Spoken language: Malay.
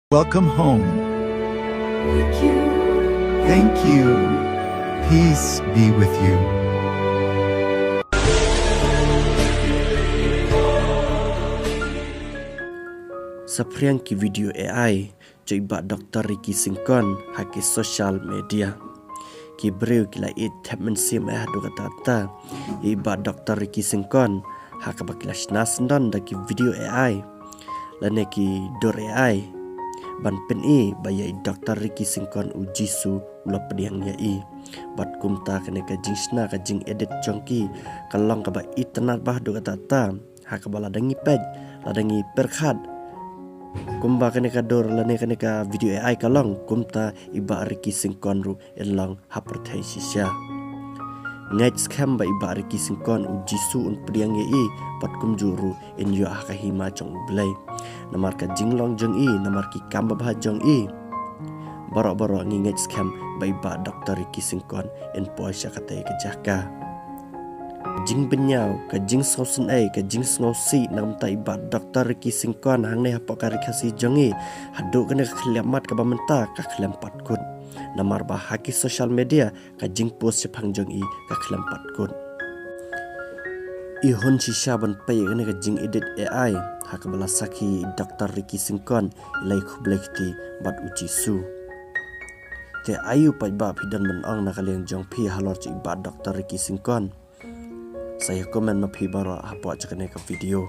Welcome home. Thank you. Peace be with you. Sapriang ki video AI coba Dr. Ricky Singkon haki social media. Ki breu kila it tap mensim hadu kata iba Dr. Ricky Singkon haka bakilas nasndan daki video AI. Lane ki dor AI ban pen bayai Dr. Ricky Singkon ujisu ulo pediang yai bat kumta kene ka jingsna ka jing edit jongki kalong ka ba itnat bah do kata haka baladangi pej ladangi perkhat kumba kene ka dor lane kene ka video AI kalong kumta iba Ricky Singkon ru elong hapertai sisya ngait scam ba iba Ricky Singkon ujisu un pediang yai pat kumjuru in yu ah ka hima jong blai namar ka jinglong jong namar ki kamba bah jong borok-borok ngingait scam ba iba Dr. Ricky Singkon in poisha katai ke jaka jing benyau ka jing sausen ka jing sngosi nam ta iba Dr. Ricky Singkon hang ne hapok ka rikasi jong haduk kena khliamat ka bamenta ka khlempat kun namar ba haki social media ka jing post sepang jong ka khlempat kun ihon shisha ban pay kena ka jing edit AI hak belasaki Dr. Ricky Singkon ilai khublekti bat uji su te ayu pai ba pidan menang na kaliang jong pi halor ci ba Dr. Ricky Singkon saya komen mapi bara apa cakane ka video